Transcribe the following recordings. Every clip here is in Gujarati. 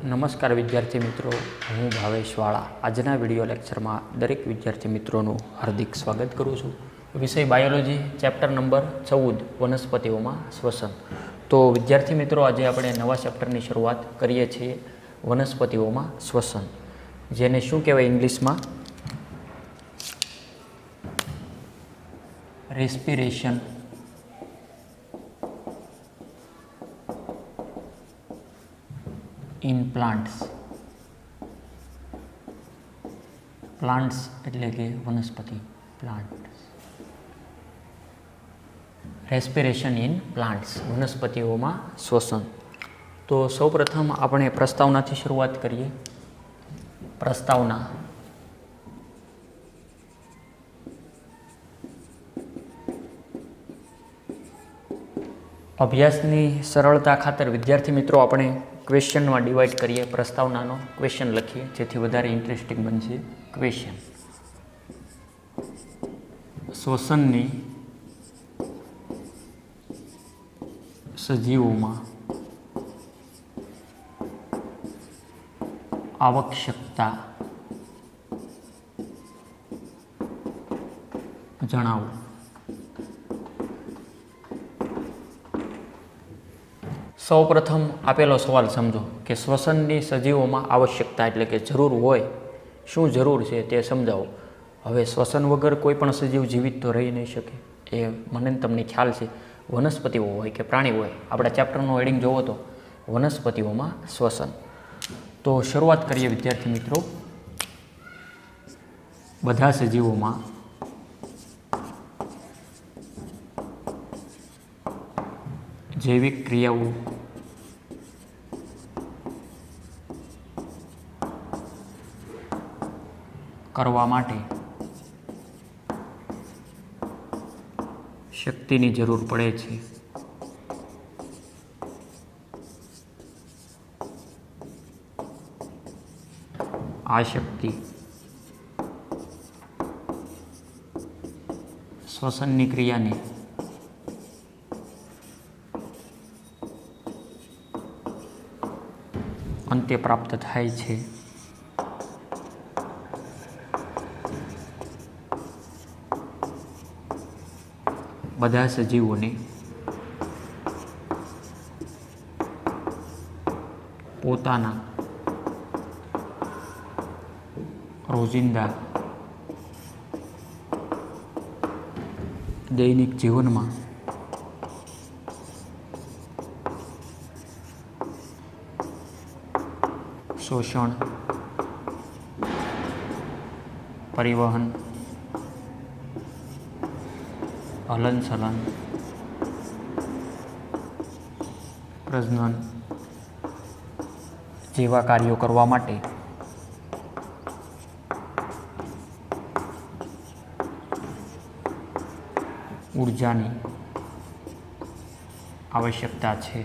નમસ્કાર વિદ્યાર્થી મિત્રો, હું ભાવેશ વાળા આજના વિડીયો લેક્ચરમાં દરેક વિદ્યાર્થી મિત્રોનું હાર્દિક સ્વાગત કરું છું. વિષય બાયોલોજી, ચેપ્ટર નંબર 14 વનસ્પતિઓમાં શ્વસન. તો વિદ્યાર્થી મિત્રો, આજે આપણે નવા ચેપ્ટરની શરૂઆત કરીએ છીએ, વનસ્પતિઓમાં શ્વસન, જેને શું કહેવાય ઇંગ્લિશમાં રેસ્પિરેશન ઇન પ્લાન્ટ્સ. પ્લાન્ટ્સ એટલે કે વનસ્પતિ, પ્લાન્ટ્સ. રેસ્પિરેશન ઇન પ્લાન્ટ્સ, વનસ્પતિઓમાં શ્વસન. તો સૌપ્રથમ આપણે પ્રસ્તાવનાથી શરૂઆત કરીએ. પ્રસ્તાવના. અભ્યાસની સરળતા ખાતર વિદ્યાર્થી મિત્રો આપણે ક્વેશ્ચનમાં ડિવાઈડ કરીએ. પ્રસ્તાવનાનો ક્વેશ્ચન લખીએ જેથી વધારે ઇન્ટરેસ્ટિંગ બનશે. ક્વેશ્ચન: શ્વસનની સજીવોમાં આવશ્યકતા જણાવો. સૌપ્રથમ આપેલો સવાલ સમજો કે શ્વસનની સજીવોમાં આવશ્યકતા એટલે કે જરૂર હોય, શું જરૂર છે તે સમજાવો. હવે શ્વસન વગર કોઈ પણ સજીવ જીવિત તો રહી નહીં શકે, એ મને તમને ખ્યાલ છે. વનસ્પતિઓ હોય કે પ્રાણી હોય, આપણા ચેપ્ટરનો હેડિંગ જોવો તો વનસ્પતિઓમાં શ્વસન. તો શરૂઆત કરીએ વિદ્યાર્થી મિત્રો. બધા સજીવોમાં જૈવિક ક્રિયાઓ કરવા માટે શક્તિની જરૂર પડે છે. આ શક્તિ શ્વસનની ક્રિયાને અંતે પ્રાપ્ત થાય છે. બધા સજીવોને પોતાના રોજિંદા દૈનિક જીવનમાં શોષણ, પરિવહન, હલનચલન, પ્રજનન જેવા કાર્યો કરવા માટે ઊર્જાની આવશ્યકતા છે.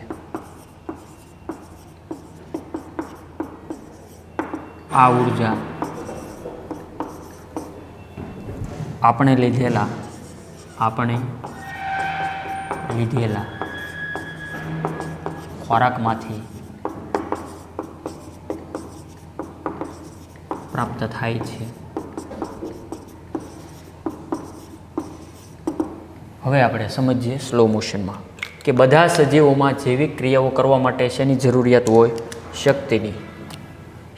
આ ઊર્જા આપણે લીધેલા ખોરાકમાંથી પ્રાપ્ત થાય છે. હવે આપણે સમજીએ સ્લો મોશનમાં કે બધા સજીવોમાં જૈવિક ક્રિયાઓ કરવા માટે શેની જરૂરિયાત હોય? શક્તિની.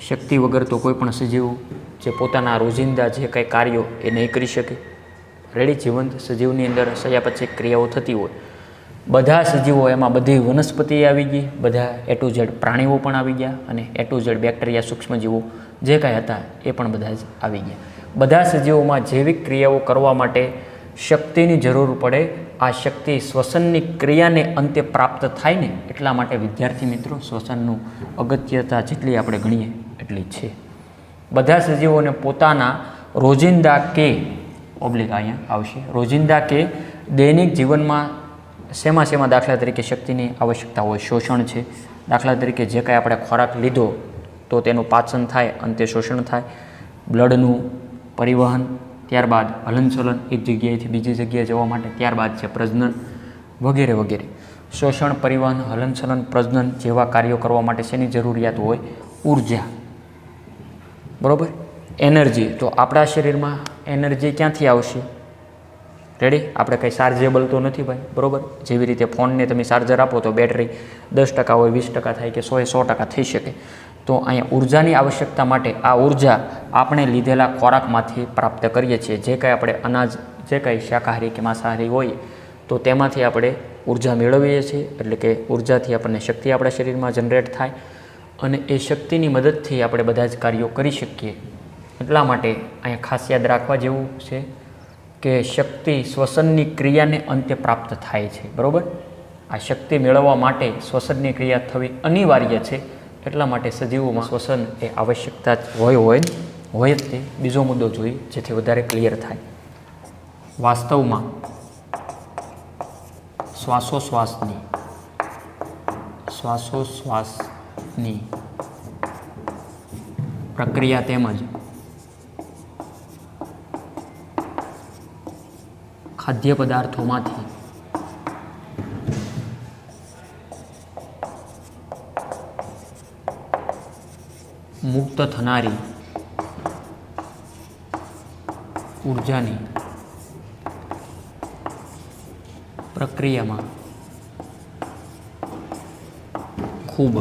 શક્તિ વગર તો કોઈ પણ સજીવ જે પોતાના રોજિંદા જે કંઈ કાર્યો એ નહીં કરી શકે. રેડી જીવંત સજીવની અંદર ચયાપચય ક્રિયાઓ થતી હોય. બધા સજીવો, એમાં બધી વનસ્પતિ આવી ગઈ, બધા A to Z પ્રાણીઓ પણ આવી ગયા, અને A to Z બેક્ટેરિયા, સૂક્ષ્મજીવો જે કાંઈ હતા એ પણ બધા જ આવી ગયા. બધા સજીવોમાં જૈવિક ક્રિયાઓ કરવા માટે શક્તિની જરૂર પડે. આ શક્તિ શ્વસનની ક્રિયાને અંતે પ્રાપ્ત થાય ને એટલા માટે વિદ્યાર્થી મિત્રો શ્વસનનું અગત્યતા જેટલી આપણે ગણીએ એટલી છે. બધા સજીવોને પોતાના રોજિંદા કે અહીંયા આવશે રોજિંદા કે દૈનિક જીવનમાં શેમાં દાખલા તરીકે શક્તિની આવશ્યકતા હોય. શોષણ છે, દાખલા તરીકે જે કાંઈ આપણે ખોરાક લીધો તો તેનું પાચન થાય, અંતે શોષણ થાય. બ્લડનું પરિવહન, ત્યારબાદ હલનચલન એક જગ્યાએથી બીજી જગ્યાએ જવા માટે, ત્યારબાદ છે પ્રજનન વગેરે વગેરે. શોષણ, પરિવહન, હલનચલન, પ્રજનન જેવા કાર્યો કરવા માટે શેની જરૂરિયાત હોય? ઉર્જા, બરાબર. એનર્જી, તો આપણા શરીરમાં એનર્જી ક્યાંથી આવશે? રેડી? આપણે કંઈ ચાર્જેબલ તો નથી ભાઈ, બરાબર. જેવી રીતે ફોનને તમે ચાર્જર આપો તો બેટરી 10% હોય, 20% થાય કે 100% થઈ શકે. તો અહીંયા ઉર્જાની આવશ્યકતા માટે આ ઉર્જા આપણે લીધેલા ખોરાકમાંથી પ્રાપ્ત કરીએ છીએ. જે કંઈ આપણે અનાજ, જે કંઈ શાકાહારી કે માંસાહારી હોય તો તેમાંથી આપણે ઉર્જા મેળવીએ છીએ. એટલે કે ઉર્જાથી આપણને શક્તિ આપણા શરીરમાં જનરેટ થાય અને એ શક્તિની મદદથી આપણે બધા જ કાર્યો કરી શકીએ. એટલા માટે અહીંયા ખાસ યાદ રાખવા જેવું છે કે શક્તિ શ્વસનની ક્રિયાને અંતે પ્રાપ્ત થાય છે, બરાબર. આ શક્તિ મેળવવા માટે શ્વસનની ક્રિયા થવી અનિવાર્ય છે. એટલા માટે સજીવોમાં શ્વસન એ આવશ્યકતા હોય જ તે. બીજો મુદ્દો જોઈએ જેથી વધારે ક્લિયર થાય. વાસ્તવમાં શ્વાસોશ્વાસની પ્રક્રિયા તેમજ ખાદ્ય પદાર્થોમાંથી મુક્ત થનારી ઉર્જાની પ્રક્રિયામાં ખૂબ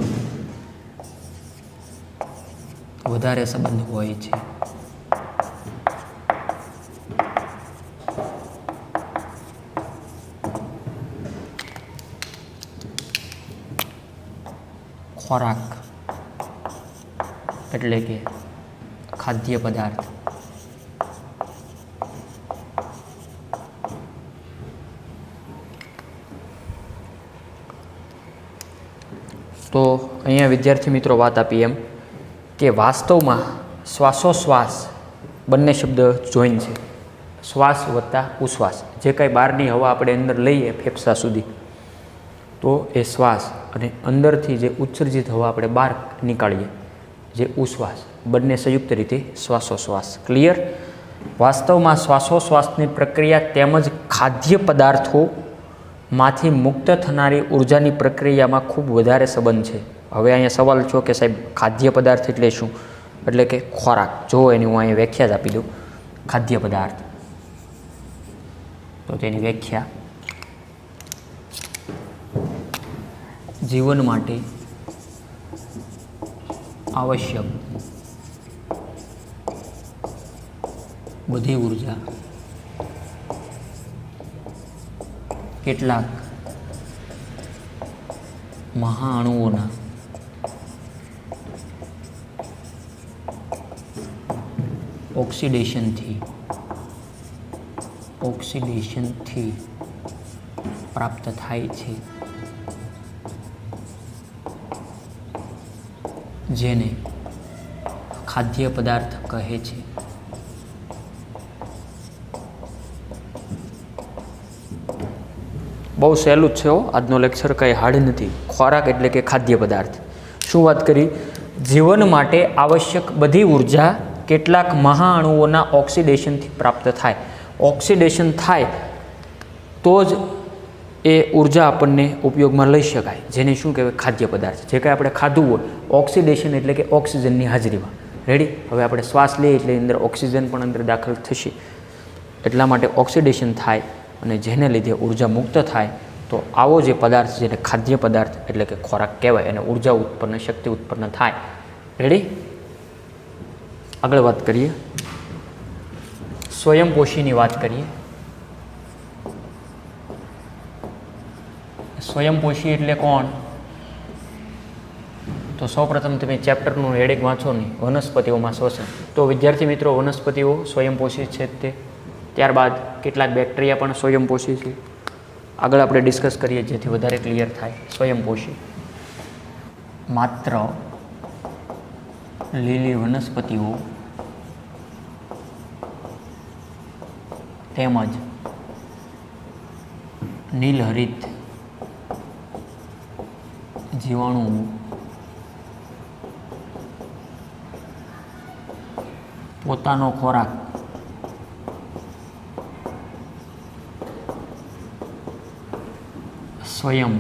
વધારે સંબંધ હોય છે. ખોરાક એટલે કે ખાદ્ય પદાર્થ તો અહીંયા વિદ્યાર્થી મિત્રો વાત આપી એમ કે વાસ્તવમાં શ્વાસોશ્વાસ બંને શબ્દ જોઈન છે. શ્વાસ વત્તા ઉશ્વાસ. જે કાંઈ બહારની હવા આપણે અંદર લઈએ ફેફસા સુધી તો એ શ્વાસ, અને અંદરથી જે ઉત્સર્જિત હવા આપણે બહાર નીકાળીએ જે ઉશ્વાસ, બંને સંયુક્ત રીતે શ્વાસોશ્વાસ. ક્લિયર? વાસ્તવમાં શ્વાસોશ્વાસની પ્રક્રિયા તેમજ ખાદ્ય પદાર્થોમાંથી મુક્ત થનારી ઉર્જાની પ્રક્રિયામાં ખૂબ વધારે સંબંધ છે. હવે અહીંયા સવાલ છો કે સાહેબ ખાદ્ય પદાર્થ એટલે શું? એટલે કે ખોરાક. જો એની હું અહીંયા વ્યાખ્યા જ આપી દઉં. ખાદ્ય પદાર્થ તો તેની વ્યાખ્યા જીવન માટે આવશ્યક બધી ઉર્જા કેટલાક મહાઅણુઓના ઓક્સિડેશનથી પ્રાપ્ત થાય છે, જેને ખાદ્ય પદાર્થ કહે છે. બહુ સહેલું જ છે હો, આજનો લેક્ચર કંઈ હાર્ડ નથી. ખોરાક એટલે કે ખાદ્ય પદાર્થ. શું વાત કરી? જીવન માટે આવશ્યક બધી ઉર્જા કેટલાક મહાઅણુઓના ઓક્સિડેશનથી પ્રાપ્ત થાય. ઓક્સિડેશન થાય તો જ એ ઉર્જા આપણને ઉપયોગમાં લઈ શકાય, જેને શું કહેવાય? ખાદ્ય પદાર્થ. જે કાંઈ આપણે ખાધું હોય, ઓક્સિડેશન એટલે કે ઓક્સિજનની હાજરીમાં. રેડી? હવે આપણે શ્વાસ લઈએ એટલે અંદર ઓક્સિજન પણ અંદર દાખલ થશે. એટલા માટે ઓક્સિડેશન થાય અને જેને લીધે ઉર્જા મુક્ત થાય. તો આવો જે પદાર્થ જેને ખાદ્ય પદાર્થ એટલે કે ખોરાક કહેવાય, અને ઉર્જા ઉત્પન્ન, શક્તિ ઉત્પન્ન થાય. રેડી? આગળ વાત કરીએ. સ્વયંપોષીની વાત કરીએ. સ્વયંપોષી એટલે કોણ? તો સૌપ્રથમ તમે ચેપ્ટરનું હેડિંગ વાંચો નહીં, વનસ્પતિઓમાં શ્વસન. તો વિદ્યાર્થી મિત્રો, વનસ્પતિઓ સ્વયંપોષી છે તે. ત્યારબાદ કેટલાક બેક્ટેરિયા પણ સ્વયંપોષી છે. આગળ આપણે ડિસ્કસ કરીએ જેથી વધારે ક્લિયર થાય. સ્વયંપોષી માત્ર લીલી વનસ્પતિઓ તેમજ નીલહરિત જીવાણુઓ પોતાનો ખોરાક સ્વયં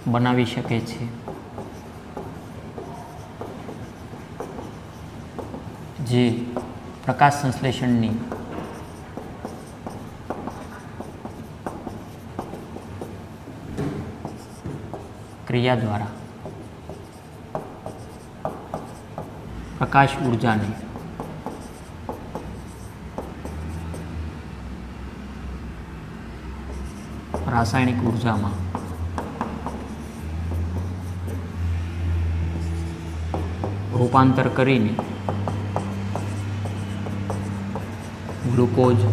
બનાવી શકે છે. જે પ્રકાશ સંશ્લેષણની ક્રિયા દ્વારા પ્રકાશ ઉર્જાને રાસાયણિક ઉર્જામાં રૂપાંતર કરીને ગ્લુકોઝ,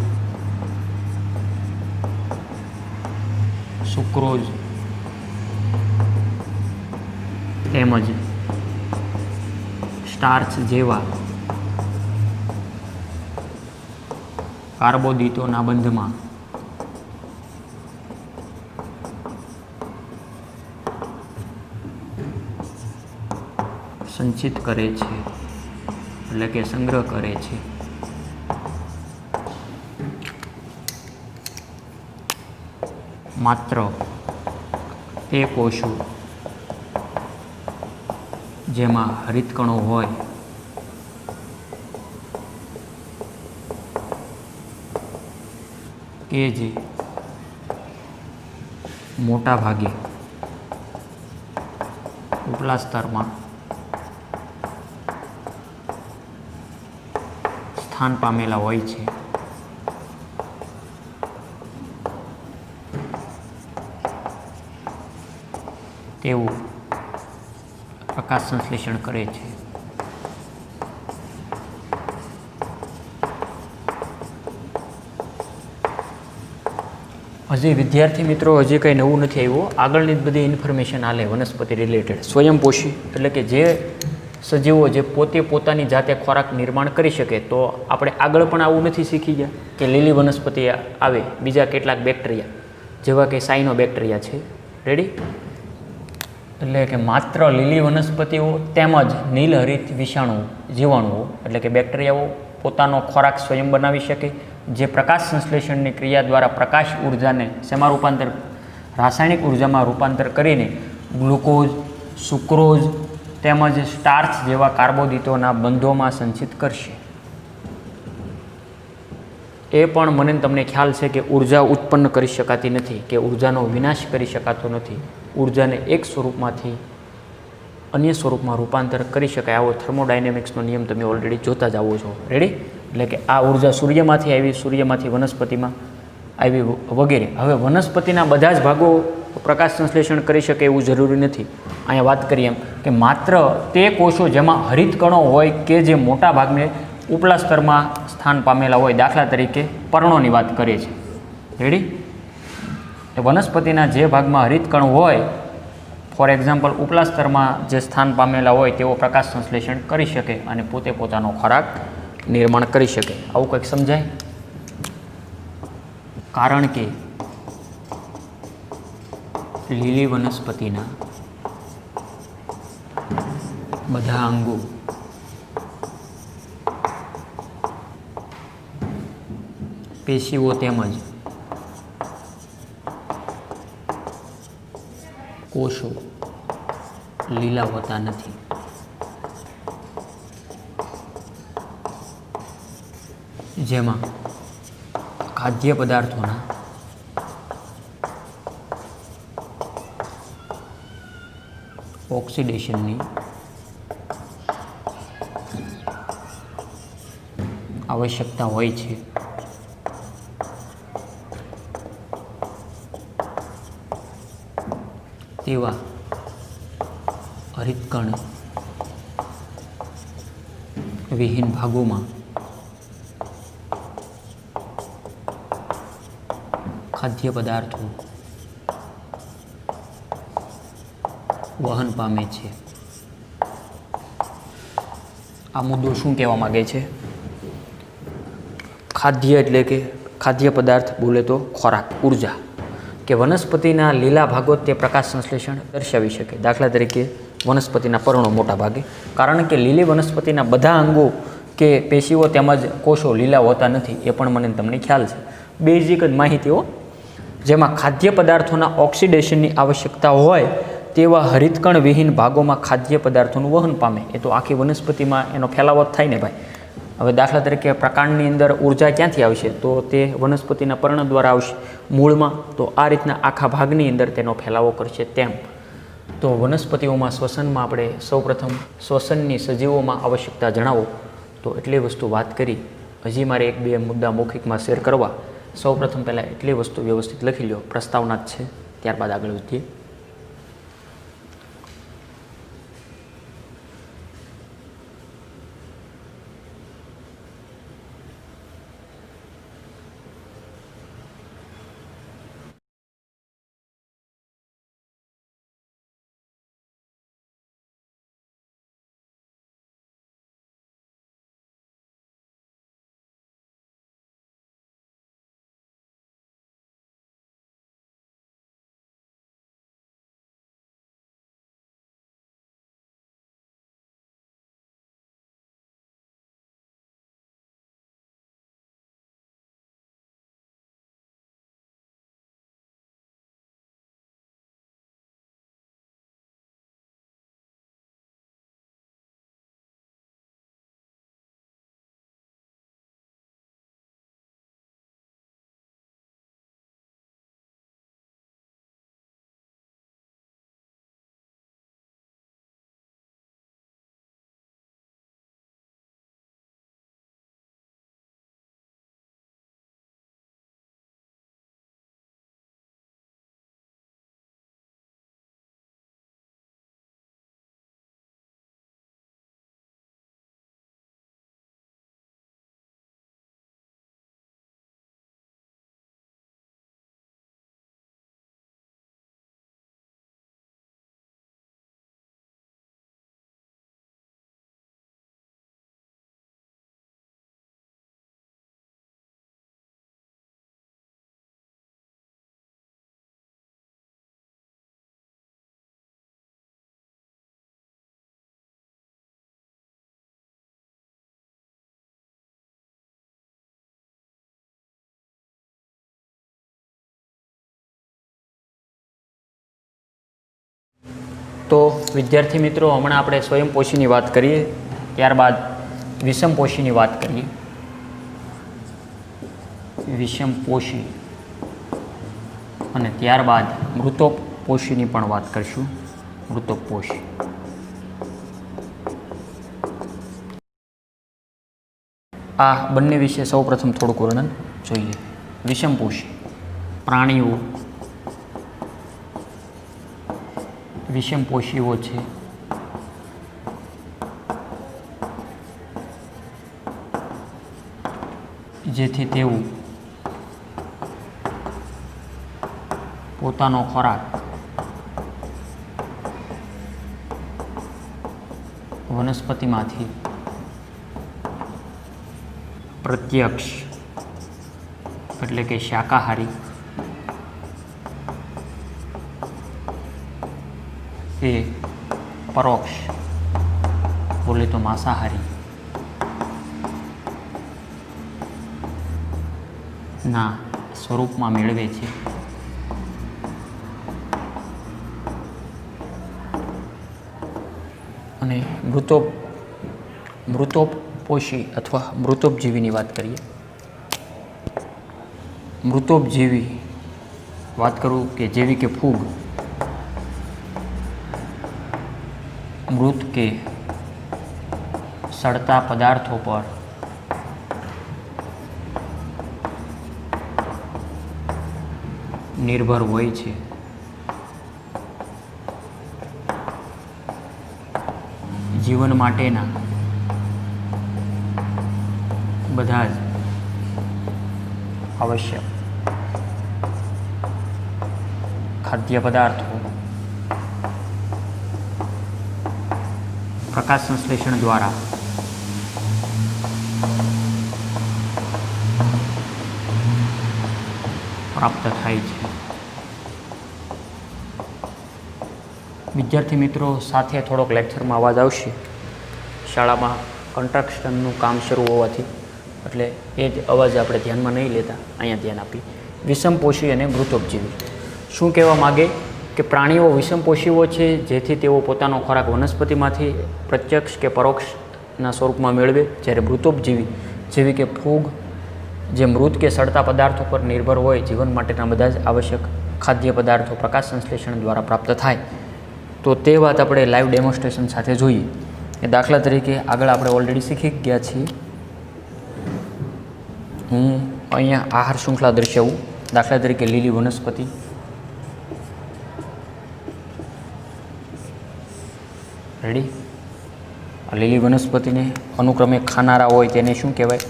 સુક્રોઝ તેમજ સ્ટાર્ચ જેવા કાર્બોદિતોના બંધમાં સંચિત કરે છે, એટલે કે સંગ્રહ કરે છે. માત્ર તે કોષો જેમાં હરિતકણો હોય કે જે મોટા ભાગે ઉપલા સ્તરમાં સ્થાન પામેલા હોય છે, તેવું પ્રકાશ સંશ્લેષણ કરે છે. હજી વિદ્યાર્થી મિત્રો હજી કંઈ નવું નથી આવ્યું. આગળની જ બધી ઇન્ફોર્મેશન આલે વનસ્પતિ રિલેટેડ. સ્વયંપોષી એટલે કે જે સજીવો જે પોતે પોતાની જાતે ખોરાક નિર્માણ કરી શકે. તો આપણે આગળ પણ આવું નથી શીખી ગયા કે લીલી વનસ્પતિ આવે, બીજા કેટલાક બેક્ટેરિયા જેવા કે સાઇનો બેક્ટેરિયા છે. રેડી? એટલે કે માત્ર લીલી વનસ્પતિઓ તેમજ નીલહરિત વિષાણુઓ, જીવાણુઓ એટલે કે બેક્ટેરિયાઓ પોતાનો ખોરાક સ્વયં બનાવી શકે, જે પ્રકાશ સંશ્લેષણની ક્રિયા દ્વારા પ્રકાશ ઉર્જાને શેમાં રૂપાંતર, રાસાયણિક ઉર્જામાં રૂપાંતર કરીને ગ્લુકોઝ, સુક્રોઝ તેમજ સ્ટાર્ચ જેવા કાર્બોદિતોના બંધોમાં સંચિત કરશે. એ પણ મને તમને ખ્યાલ છે કે ઉર્જા ઉત્પન્ન કરી શકાતી નથી, કે ઉર્જાનો વિનાશ કરી શકાતો નથી. ઉર્જાને એક સ્વરૂપમાંથી અન્ય સ્વરૂપમાં રૂપાંતર કરી શકાય. આવો થર્મોડાયનેમિક્સનો નિયમ તમે ઓલરેડી જોતા જ આવો છો. રેડી? એટલે કે આ ઉર્જા સૂર્યમાંથી આવી, સૂર્યમાંથી વનસ્પતિમાં આવી વગેરે. હવે વનસ્પતિના બધા જ ભાગો પ્રકાશ સંશ્લેષણ કરી શકે એવું જરૂરી નથી. અહીંયા વાત કરીએ એમ કે માત્ર તે કોષો જેમાં હરિતકણો હોય કે જે મોટા ભાગને ઉપલા સ્તરમાં સ્થાન પામેલા હોય, દાખલા તરીકે પર્ણોની વાત કરીએ છીએ. રેડી? વનસ્પતિના જે ભાગમાં હરિતકણ હોય, ફોર એક્ઝામ્પલ ઉપલા સ્તરમાં જે સ્થાન પામેલા હોય તેઓ પ્રકાશ સંશ્લેષણ કરી શકે અને પોતે પોતાનો ખોરાક નિર્માણ કરી શકે. આવું કંઈક સમજાય? કારણ કે લીલી વનસ્પતિના બધા અંગો પેશીઓ તેમજ કોષો લીલા હોતા નથી. જેમાં ખાદ્ય પદાર્થોના ઓક્સિડેશનની આવશ્યકતા હોય છે. તેવા હરિતકણ વિહીન ભાગોમાં ખાદ્ય પદાર્થો વહન પામે છે. આ મુદ્દો શું કહેવા માગે છે? ખાદ્ય એટલે કે ખાદ્ય પદાર્થ બોલે તો ખોરાક, ઉર્જા, કે વનસ્પતિના લીલા ભાગો તે પ્રકાશ સંશ્લેષણ દર્શાવી શકે. દાખલા તરીકે વનસ્પતિના પર્ણો મોટા ભાગે, કારણ કે લીલી વનસ્પતિના બધા અંગો કે પેશીઓ તેમજ કોષો લીલા હોતા નથી. એ પણ મને તમને ખ્યાલ છે. બેઝિક જ માહિતીઓ. જેમાં ખાદ્ય પદાર્થોના ઓક્સિડેશનની આવશ્યકતા હોય તેવા હરિતકણ વિહીન ભાગોમાં ખાદ્ય પદાર્થોનું વહન પામે. એ તો આખી વનસ્પતિમાં એનો ફેલાવો થાય ને ભાઈ. હવે દાખલા તરીકે પ્રકાંડની અંદર ઉર્જા ક્યાંથી આવશે? તો તે વનસ્પતિના પર્ણ દ્વારા આવશે મૂળમાં. તો આ રીતના આખા ભાગની અંદર તેનો ફેલાવો કરશે. તેમ તો વનસ્પતિઓમાં શ્વસનમાં આપણે સૌપ્રથમ શ્વસનની સજીવોમાં આવશ્યકતા જણાવો તો એટલી વસ્તુ વાત કરી. હજી મારે 1-2 મુદ્દા મૌખિકમાં શેર કરવા. સૌપ્રથમ પહેલાં એટલી વસ્તુ વ્યવસ્થિત લખી લો, પ્રસ્તાવના જ છે, ત્યારબાદ આગળ વધીએ. તો વિદ્યાર્થી મિત્રો, હમણાં આપણે સ્વયંપોષીની વાત કરીએ, ત્યારબાદ વિષમપોષીની વાત કરીએ. વિષમપોષી અને ત્યારબાદ મૃતોપોષીની પણ વાત કરીશું. મૃતોપોષી. આ બંને વિશે સૌપ્રથમ થોડુંક વર્ણન જોઈએ. વિષમપોષી પ્રાણીઓ વિષમપોષીઓ છે. જેથી તેઓ પોતાનો ખોરાક વનસ્પતિમાંથી પ્રત્યક્ષ એટલે કે શાકાહારી એ પરોક્ષ બોલે તો માંસાહારી ના સ્વરૂપમાં મેળવે છે. અને મૃતોપોષી અથવા મૃતોપજીવીની વાત કરીએ. મૃતોપજીવી વાત કરું કે જેવી કે ફૂગ, મૃત કે સડતા પદાર્થો પર નિર્ભર હોય છે. જીવન માટેના બધા જ આવશ્યક ખાદ્ય પદાર્થો પ્રકાશ સંશ્લેષણ દ્વારા પ્રાપ્ત થાય છે. વિદ્યાર્થી મિત્રો, સાથે થોડોક લેક્ચરમાં અવાજ આવશે. શાળામાં કન્સ્ટ્રક્શનનું કામ શરૂ હોવાથી એટલે એ જ અવાજ આપણે ધ્યાનમાં નહીં લેતા, અહીંયા ધ્યાન આપી. વિષમપોષી અને મૃતોપજીવી શું કહેવા માગે કે પ્રાણીઓ વિષમપોષીઓ છે, જેથી તેઓ પોતાનો ખોરાક વનસ્પતિમાંથી પ્રત્યક્ષ કે પરોક્ષ ના સ્વરૂપમાં મેળવે, જ્યારે મૃતોપજીવી જેવી કે ફૂગ જે મૃત કે સડતા પદાર્થો પર નિર્ભર હોય, જીવન માટેના બધા જ આવશ્યક ખાદ્ય પદાર્થો પ્રકાશ સંશ્લેષણ દ્વારા પ્રાપ્ત થાય. તો તે વાત આપણે લાઈવ ડેમોન્સ્ટ્રેશન સાથે જોઈએ. એ દાખલા તરીકે આગળ આપણે ઓલરેડી શીખી ગયા છીએ. હું અહીંયા આહાર શૃંખલા દર્શાવું. દાખલા તરીકે લીલી વનસ્પતિ, રેડી. લીલી વનસ્પતિને અનુક્રમે ખાનારા હોય તેને શું કહેવાય?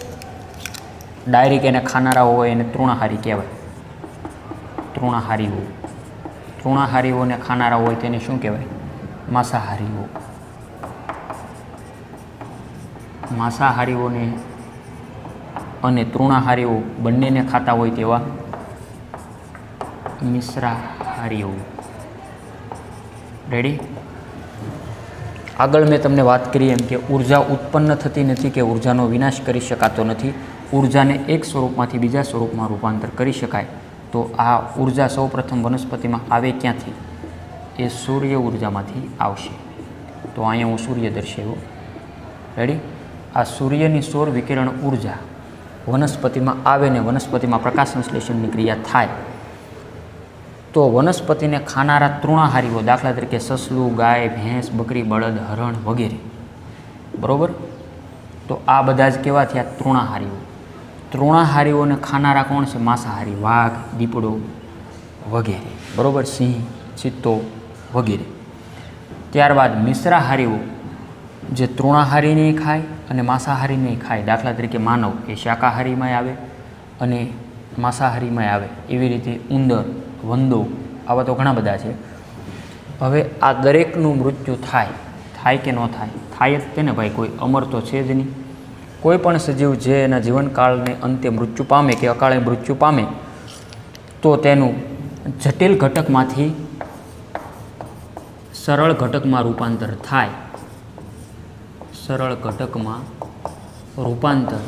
ડાયરેક્ટ એને ખાનારા હોય એને તૃણાહારી કહેવાય. તૃણાહારીઓ. તૃણાહારીઓને ખાનારા હોય તેને શું કહેવાય? માંસાહારીઓ. માંસાહારીઓને અને તૃણાહારીઓ બંનેને ખાતા હોય તેવા મિશ્રાહારીઓ. રેડી. આગળ મેં તમને વાત કરી એમ કે ઉર્જા ઉત્પન્ન થતી નથી કે ઉર્જાનો વિનાશ કરી શકાતો નથી. ઉર્જાને એક સ્વરૂપમાંથી બીજા સ્વરૂપમાં રૂપાંતર કરી શકાય. તો આ ઉર્જા સૌપ્રથમ વનસ્પતિમાં આવે ક્યાંથી? એ સૂર્ય ઉર્જામાંથી આવશે. તો અહીંયા હું સૂર્ય દર્શાવ્યો. રેડી. આ સૂર્યની સૌર વિકિરણ ઉર્જા વનસ્પતિમાં આવે ને વનસ્પતિમાં પ્રકાશ સંશ્લેષણની ક્રિયા થાય. તો વનસ્પતિને ખાનારા તૃણાહારીઓ, દાખલા તરીકે સસલું, ગાય, ભેંસ, બકરી, બળદ, હરણ વગેરે. બરાબર. તો આ બધા જ કેવા થયા? તૃણાહારીઓ. તૃણાહારીઓને ખાનારા કોણ છે? માંસાહારી, વાઘ, દીપડો વગેરે. બરાબર. સિંહ, ચિત્તો વગેરે. ત્યારબાદ મિશ્રાહારીઓ જે તૃણાહારી નહીં ખાય અને માંસાહારી નહીં ખાય. દાખલા તરીકે માનવ એ શાકાહારીમાં આવે અને માંસાહારીમાં આવે. એવી રીતે ઉંદર, વંદો, આવા તો ઘણા બધા છે. હવે આ દરેકનું મૃત્યુ થાય. થાય કે ન થાય? થાય જ તેને ભાઈ. કોઈ અમર તો છે જ નહીં. કોઈ પણ સજીવ જે એના જીવનકાળને અંતે મૃત્યુ પામે કે અકાળે મૃત્યુ પામે તો તેનું જટિલ ઘટકમાંથી સરળ ઘટકમાં રૂપાંતર થાય. સરળ ઘટકમાં રૂપાંતર.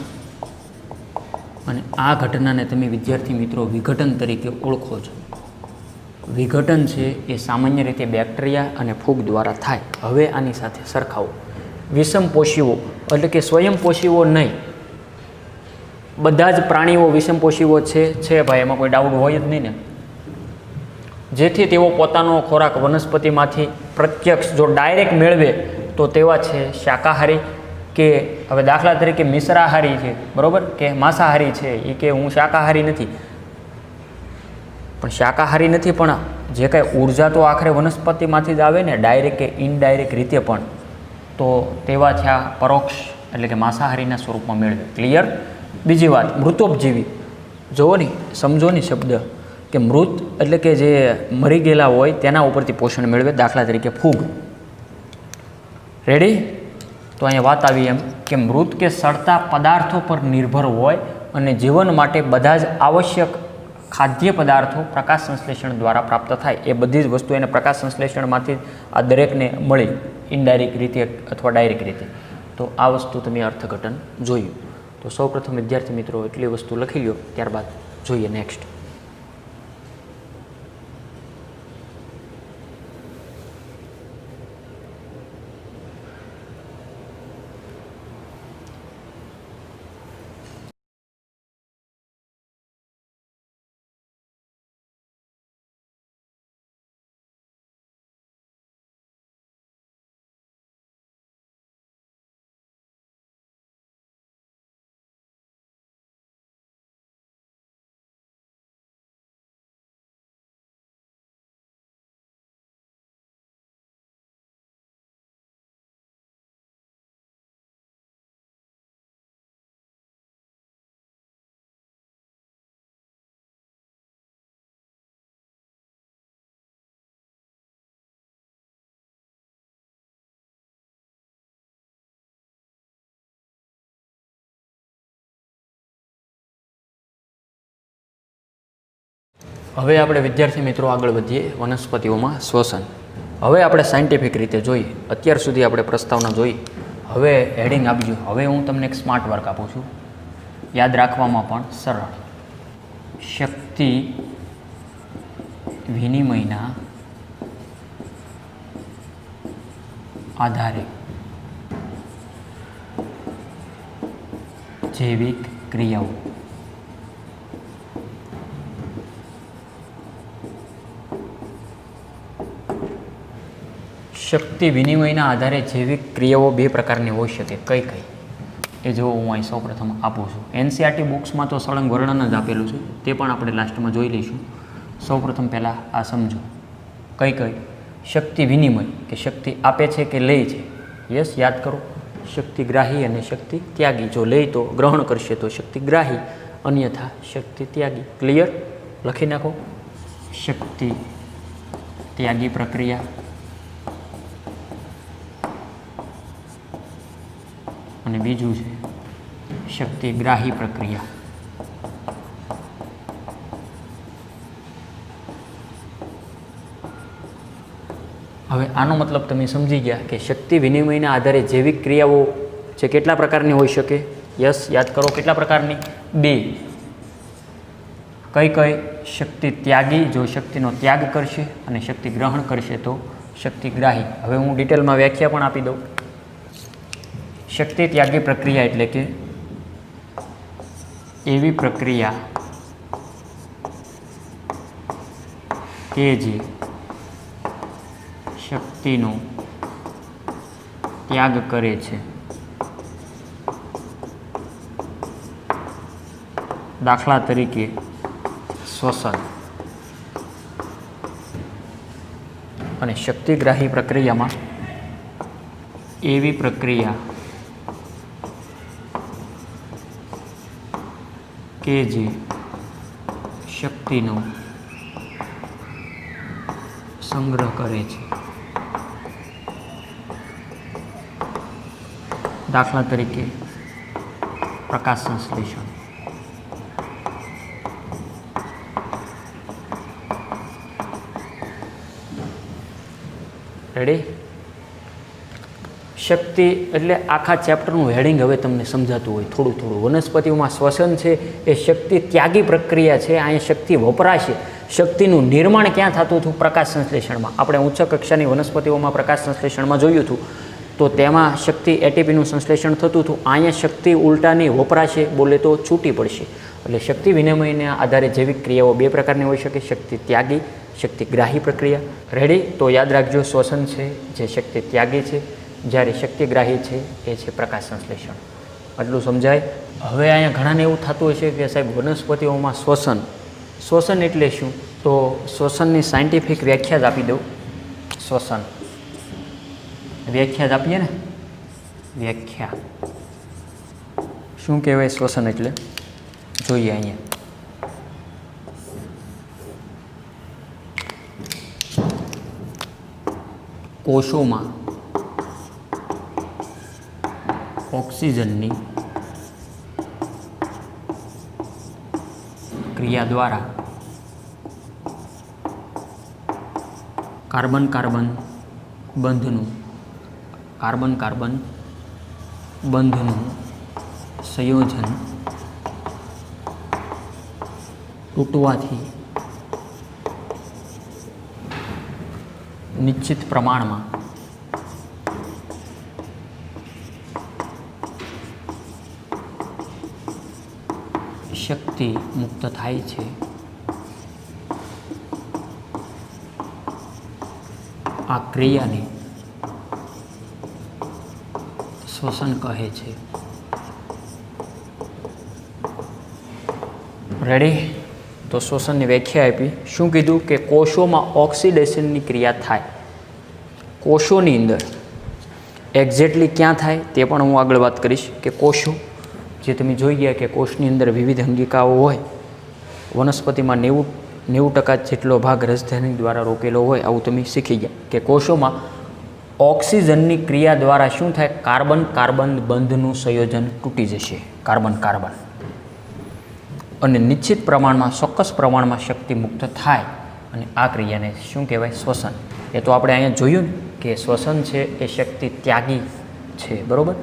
અને આ ઘટનાને તમે વિદ્યાર્થી મિત્રો વિઘટન તરીકે ઓળખો છો. વિઘટન છે એ સામાન્ય રીતે બેક્ટેરિયા અને ફૂગ દ્વારા થાય. હવે આની સાથે સરખાવો. વિષમપોષીઓ એટલે કે સ્વયંપોષીઓ નહીં. બધા જ પ્રાણીઓ વિષમપોષીઓ છે ભાઈ, એમાં કોઈ ડાઉટ હોય જ નહીં ને. જેથી તેઓ પોતાનો ખોરાક વનસ્પતિમાંથી પ્રત્યક્ષ જો ડાયરેક્ટ મેળવે તો તેવા છે શાકાહારી. કે હવે દાખલા તરીકે મિશ્રાહારી છે, બરાબર, કે માંસાહારી છે. એ કે હું શાકાહારી નથી, પણ શાકાહારી નથી પણ જે કાંઈ ઉર્જા તો આખરે વનસ્પતિમાંથી જ આવે ને, ડાયરેક્ટ કે ઇનડાયરેક્ટ રીતે પણ. તો તેવા થયા પરોક્ષ એટલે કે માંસાહારીના સ્વરૂપમાં મેળવે. ક્લિયર. બીજી વાત, મૃતોપજીવી. જુઓ ને, સમજો ને શબ્દ કે મૃત એટલે કે જે મરી ગયેલા હોય તેના ઉપરથી પોષણ મેળવે. દાખલા તરીકે ફૂગ. રેડી. તો અહીંયા વાત આવી એમ કે મૃત કે સડતા પદાર્થો પર નિર્ભર હોય અને જીવન માટે બધા જ આવશ્યક ખાદ્ય પદાર્થો પ્રકાશ સંશ્લેષણ દ્વારા પ્રાપ્ત થાય. એ બધી જ વસ્તુ એને પ્રકાશ સંશ્લેષણમાંથી આ દરેકને મળી, ઇનડાયરેક્ટ રીતે અથવા ડાયરેક્ટ રીતે. તો આ વસ્તુ તમે અર્થઘટન જોયું. તો સૌપ્રથમ વિદ્યાર્થી મિત્રો એટલી વસ્તુ લખી લો, ત્યારબાદ જોઈએ નેક્સ્ટ. હવે આપણે વિદ્યાર્થી મિત્રો આગળ વધીએ વનસ્પતિઓમાં શ્વસન. હવે આપણે સાયન્ટિફિક રીતે જોઈએ. અત્યાર સુધી આપણે પ્રસ્તાવના જોઈ. હવે હેડિંગ આપજો. હવે હું તમને એક સ્માર્ટ વર્ક આપું છું, યાદ રાખવામાં પણ સરળ. શક્તિ વિનિમયના આધારે જૈવિક ક્રિયાઓ. શક્તિ વિનિમયના આધારે જૈવિક ક્રિયાઓ બે પ્રકારની હોઈ શકે. કઈ કઈ એ જો હું અહીં સૌપ્રથમ આપું છું. એનસીઆરટી બુક્સમાં તો સળંગ વર્ણન જ આપેલું છે, તે પણ આપણે લાસ્ટમાં જોઈ લઈશું. સૌપ્રથમ પહેલાં આ સમજો. કઈ કઈ શક્તિ વિનિમય, કે શક્તિ આપે છે કે લે છે. યસ, યાદ કરો, શક્તિગ્રાહી અને શક્તિ ત્યાગી. જો લે તો ગ્રહણ કરશે તો શક્તિગ્રાહી, અન્યથા શક્તિ ત્યાગી. ક્લિયર? લખી નાખો. શક્તિ ત્યાગી પ્રક્રિયા અને બીજું છે શક્તિગ્રાહી પ્રક્રિયા. હવે આનો મતલબ તમે સમજી ગયા કે શક્તિ વિનિમયના આધારે જૈવિક ક્રિયાઓ જે કેટલા પ્રકારની હોઈ શકે. યસ, યાદ કરો, કેટલા પ્રકારની? બે. કઈ કઈ? શક્તિ ત્યાગી, જો શક્તિનો ત્યાગ કરશે, અને શક્તિ ગ્રહણ કરશે તો શક્તિગ્રાહી. હવે હું ડિટેલમાં વ્યાખ્યા પણ આપી દઉં. શક્તિ ત્યાગી પ્રક્રિયા એટલે કે એવી પ્રક્રિયા કે જે શક્તિનો ત્યાગ કરે છે. દાખલા તરીકે શ્વસન. અને શક્તિગ્રાહી પ્રક્રિયામાં એવી પ્રક્રિયા કે જે શક્તિનો સંગ્રહ કરે છે. દાખલા તરીકે પ્રકાશ સંશ્લેષણ. રેડી? શક્તિ એટલે આખા ચેપ્ટરનું હેડિંગ હવે તમને સમજાતું હોય થોડું થોડું. વનસ્પતિઓમાં શ્વસન છે એ શક્તિ ત્યાગી પ્રક્રિયા છે. અહીંયા શક્તિ વપરાશે. શક્તિનું નિર્માણ ક્યાં થતું હતું? પ્રકાશ સંશ્લેષણમાં. આપણે ઉચ્ચ કક્ષાની વનસ્પતિઓમાં પ્રકાશ સંશ્લેષણમાં જોયું હતું, તો તેમાં શક્તિ એટીપીનું સંશ્લેષણ થતું હતું. અહીંયા શક્તિ ઉલટાની વપરાશે, બોલે તો છૂટી પડશે. એટલે શક્તિ વિનિમયના આધારે જૈવિક ક્રિયાઓ બે પ્રકારની હોઈ શકે. શક્તિ ત્યાગી, શક્તિગ્રાહી પ્રક્રિયા. રેડી? તો યાદ રાખજો, શ્વસન છે જે શક્તિ ત્યાગી છે, જ્યારે શક્તિગ્રાહી છે એ છે પ્રકાશ સંશ્લેષણ. આટલું સમજાય? હવે અહીંયા ઘણાને એવું થતું હશે કે સાહેબ વનસ્પતિઓમાં શ્વસન એટલે શું? તો શ્વસનની સાયન્ટિફિક વ્યાખ્યા જ આપી દઉં. શ્વસન વ્યાખ્યા જ આપીએ ને. વ્યાખ્યા શું કહેવાય શ્વસન એટલે? જોઈએ અહીંયા. કોષોમાં ઓક્સિજનની ક્રિયા દ્વારા કાર્બન કાર્બન બંધનું સંયોજન તૂટવાથી નિશ્ચિત પ્રમાણમાં શક્તિ મુક્ત થાય છે. આ ક્રિયાને શ્વસન કહે છે. રેડી? તો શ્વસનની વ્યાખ્યા આપી. શું કીધું? કે કોષોમાં ઓક્સિડેશનની ક્રિયા થાય. કોષોની અંદર એક્ઝેક્ટલી ક્યાં થાય તે પણ હું આગળ વાત કરીશ. કે કોષો જે તમે જોઈ ગયા કે કોષની અંદર વિવિધ અંગિકાઓ હોય. વનસ્પતિમાં 90% જેટલો ભાગ રસધાની દ્વારા રોકેલો હોય, આવું તમે શીખી ગયા. કે કોષોમાં ઓક્સિજનની ક્રિયા દ્વારા શું થાય? કાર્બન કાર્બન બંધનું સંયોજન તૂટી જશે. કાર્બન કાર્બન અને નિશ્ચિત પ્રમાણમાં, ચોક્કસ પ્રમાણમાં શક્તિ મુક્ત થાય. અને આ ક્રિયાને શું કહેવાય? શ્વસન. એ તો આપણે અહીંયા જોયું ને કે શ્વસન છે એ શક્તિ ત્યાગી છે. બરાબર?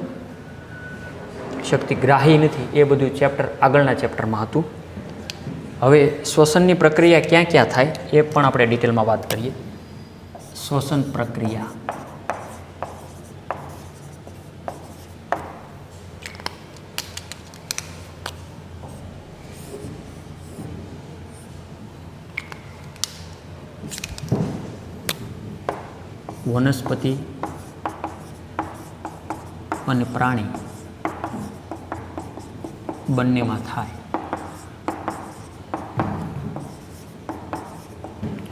શક્તિગ્રાહી નથી. એ બધું ચેપ્ટર આગળના ચેપ્ટરમાં હતું. હવે શ્વસનની પ્રક્રિયા ક્યાં ક્યાં થાય એ પણ આપણે ડિટેલમાં વાત કરીએ. શ્વસન પ્રક્રિયા વનસ્પતિ અને પ્રાણી બંનેમાં થાય.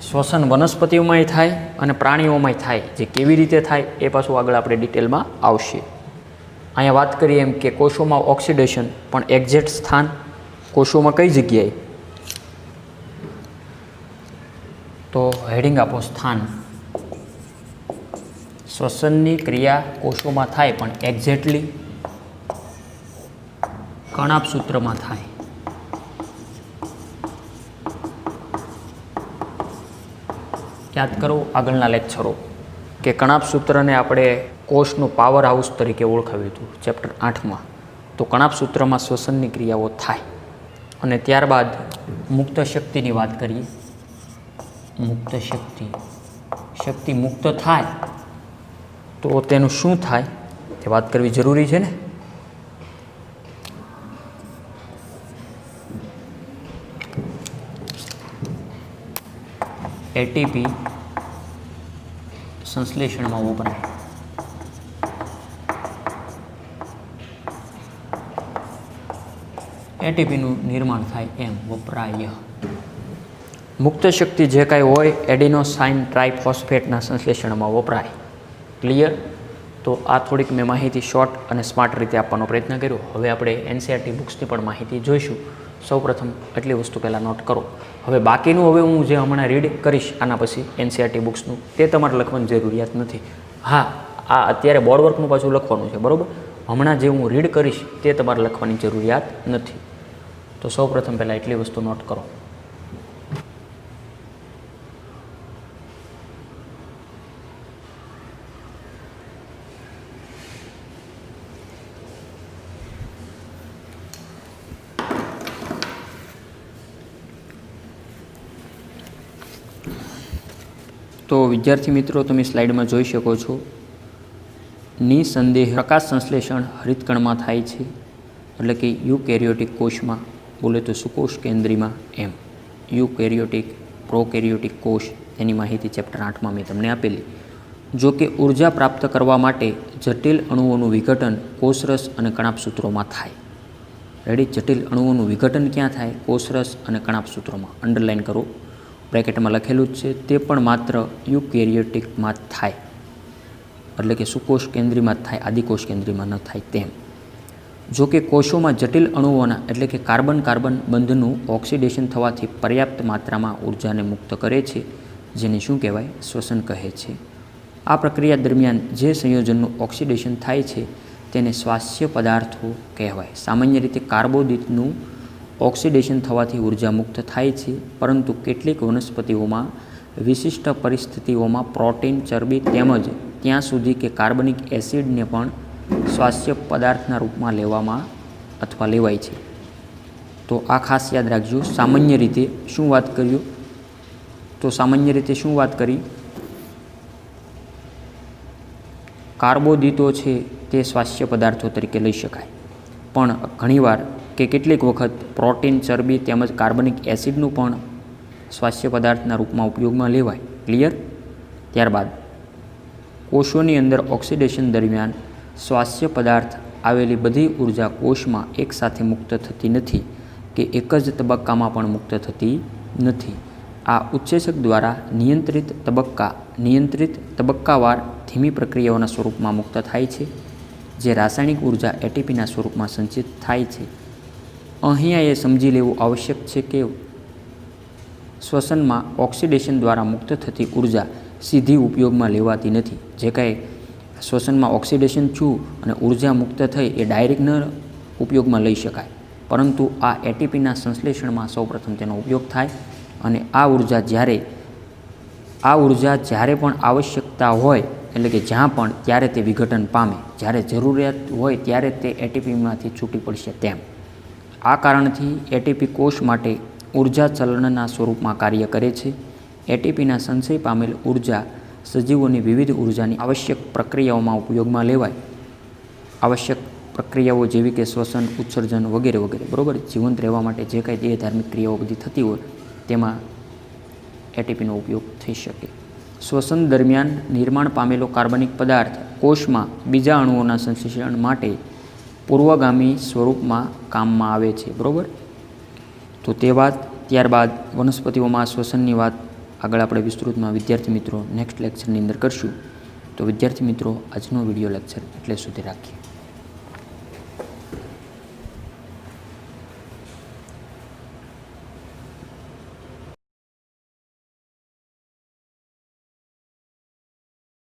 શ્વસન વનસ્પતિઓમાંય થાય અને પ્રાણીઓમાંય થાય. જે કેવી રીતે થાય એ પાછું આગળ આપણે ડિટેલમાં આવશે. અહીંયા વાત કરીએ એમ કે કોષોમાં ઓક્સિડેશન પણ એક્ઝેક્ટ સ્થાન કોષોમાં કઈ જગ્યાએ, તો હેડિંગ આપો સ્થાન. શ્વસનની ક્રિયા કોષોમાં થાય પણ એક્ઝેક્ટલી કણાભસૂત્રમાં થાય. યાદ કરો આગળના લેક્ચરો કે કણાભસૂત્રને આપણે કોષનું પાવર હાઉસ તરીકે ઓળખાવ્યું હતું ચેપ્ટર 8માં. તો કણાભસૂત્રમાં શ્વસનની ક્રિયાઓ થાય. અને ત્યારબાદ મુક્ત શક્તિની વાત કરીએ. મુક્ત શક્તિ મુક્ત થાય તો તેનું શું થાય તે વાત કરવી જરૂરી છે ને. એટીપી સંશ્લેષણમાં વપરાય. એટીપીનું નિર્માણ થાય એમ વપરાય. મુક્ત શક્તિ જે કાંઈ હોય એડિનોસાઇન ટ્રાઇફોસ્ફેટના સંશ્લેષણમાં વપરાય. ક્લિયર? તો આ થોડીક મેં માહિતી શોર્ટ અને સ્માર્ટ રીતે આપવાનો પ્રયત્ન કર્યો. હવે આપણે એનસીઆરટી બુક્સની પણ માહિતી જોઈશું. સૌપ્રથમ એટલી વસ્તુ પહેલાં નોટ કરો. હવે બાકીનું હવે હું જે હમણાં રીડ કરીશ આના પછી એનસીઆરટી બુક્સનું તે તમારે લખવાની જરૂરિયાત નથી. હા, આ અત્યારે બોર્ડ વર્કનું પાછું લખવાનું છે, બરાબર. હમણાં જે હું રીડ કરીશ તે તમારે લખવાની જરૂરિયાત નથી. તો સૌપ્રથમ પહેલાં એટલી વસ્તુ નોટ કરો. તો વિદ્યાર્થી મિત્રો તમે સ્લાઇડમાં જોઈ શકો છો, નિસંદેહ પ્રકાશ સંશ્લેષણ હરિતકણમાં થાય છે, એટલે કે યુકેરિયોટિક કોષમાં, બોલે તો સુકોષ કેન્દ્રીમાં એમ. યુકેરિયોટિક, પ્રોકેરિયોટિક કોષ એની માહિતી ચેપ્ટર 8માં મેં તમને આપેલી. જો કે ઉર્જા પ્રાપ્ત કરવા માટે જટિલ અણુઓનું વિઘટન કોષરસ અને કણાભસૂત્રોમાં થાય. રેડી? જટિલ અણુઓનું વિઘટન ક્યાં થાય? કોષરસ અને કણાભસૂત્રોમાં. અંડરલાઇન કરો, બ્રેકેટમાં લખેલું જ છે. તે પણ માત્ર યુકેરિયોટિકમાં જ થાય, એટલે કે સુકોષ કેન્દ્રીમાં જ થાય, આદિકોષ કેન્દ્રીમાં ન થાય તેમ. જો કે કોષોમાં જટિલ અણુઓના એટલે કે કાર્બન કાર્બન બંધનું ઓક્સિડેશન થવાથી પર્યાપ્ત માત્રામાં ઉર્જાને મુક્ત કરે છે, જેને શું કહેવાય? શ્વસન કહે છે. આ પ્રક્રિયા દરમિયાન જે સંયોજનનું ઓક્સિડેશન થાય છે તેને શ્વાસ્ય પદાર્થો કહેવાય. સામાન્ય રીતે કાર્બોદિતનું ઓક્સિડેશન થવાથી ઉર્જા મુક્ત થાય છે, પરંતુ કેટલીક વનસ્પતિઓમાં વિશિષ્ટ પરિસ્થિતિઓમાં પ્રોટીન, ચરબી તેમજ ત્યાં સુધી કે કાર્બનિક એસિડને પણ શ્વાસ્ય પદાર્થના રૂપમાં લેવામાં અથવા લેવાય છે. તો આ ખાસ યાદ રાખજો. સામાન્ય રીતે શું વાત કર્યું? તો સામાન્ય રીતે શું વાત કરી? કાર્બોદિતો છે તે શ્વાસ્ય પદાર્થો તરીકે લઈ શકાય, પણ ઘણીવાર કે કેટલીક વખત પ્રોટીન, ચરબી તેમજ કાર્બનિક એસિડનું પણ શ્વાસ્ય પદાર્થના રૂપમાં ઉપયોગમાં લેવાય. ક્લિયર? ત્યારબાદ કોષોની અંદર ઓક્સિડેશન દરમિયાન શ્વાસ્ય પદાર્થ આવેલી બધી ઉર્જા કોષમાં એકસાથે મુક્ત થતી નથી કે એક જ તબક્કામાં પણ મુક્ત થતી નથી. આ ઉત્સેચક દ્વારા નિયંત્રિત તબક્કાવાર ધીમી પ્રક્રિયાઓના સ્વરૂપમાં મુક્ત થાય છે, જે રાસાયણિક ઉર્જા એટીપીના સ્વરૂપમાં સંચિત થાય છે. અહીંયા એ સમજી લેવું આવશ્યક છે કે શ્વસનમાં ઓક્સિડેશન દ્વારા મુક્ત થતી ઉર્જા સીધી ઉપયોગમાં લેવાતી નથી. જે કાંઈ શ્વસનમાં ઓક્સિડેશન થયું અને ઉર્જા મુક્ત થઈ એ ડાયરેક્ટ ન ઉપયોગમાં લઈ શકાય, પરંતુ આ એટીપીના સંશ્લેષણમાં સૌપ્રથમ તેનો ઉપયોગ થાય. અને આ ઉર્જા જ્યારે પણ આવશ્યકતા હોય, એટલે કે જ્યાં પણ ત્યારે તે વિઘટન પામે, જ્યારે જરૂરિયાત હોય ત્યારે તે એટીપીમાંથી છૂટી પડશે તેમ. આ કારણથી એટીપી કોષ માટે ઉર્જા ચલણના સ્વરૂપમાં કાર્ય કરે છે. એટીપીના સંચય પામેલ ઉર્જા સજીવોની વિવિધ ઉર્જાની આવશ્યક પ્રક્રિયાઓમાં ઉપયોગમાં લેવાય. આવશ્યક પ્રક્રિયાઓ જેવી કે શ્વસન, ઉત્સર્જન વગેરે વગેરે, બરાબર. જીવંત રહેવા માટે જે કાંઈ દેહ ધાર્મિક ક્રિયાઓ બધી થતી હોય તેમાં એટીપીનો ઉપયોગ થઈ શકે. શ્વસન દરમિયાન નિર્માણ પામેલો કાર્બનિક પદાર્થ કોષમાં બીજા અણુઓના સંશ્લેષણ માટે પૂર્વગામી સ્વરૂપમાં કામમાં આવે છે. બરાબર. તો તે વાત. ત્યારબાદ વનસ્પતિઓમાં શ્વસનની વાત આગળ આપણે વિસ્તૃતમાં વિદ્યાર્થી મિત્રો નેક્સ્ટ લેક્ચરની અંદર કરશું. તો વિદ્યાર્થી મિત્રો આજનો વિડીયો લેક્ચર એટલે સુધી રાખીએ.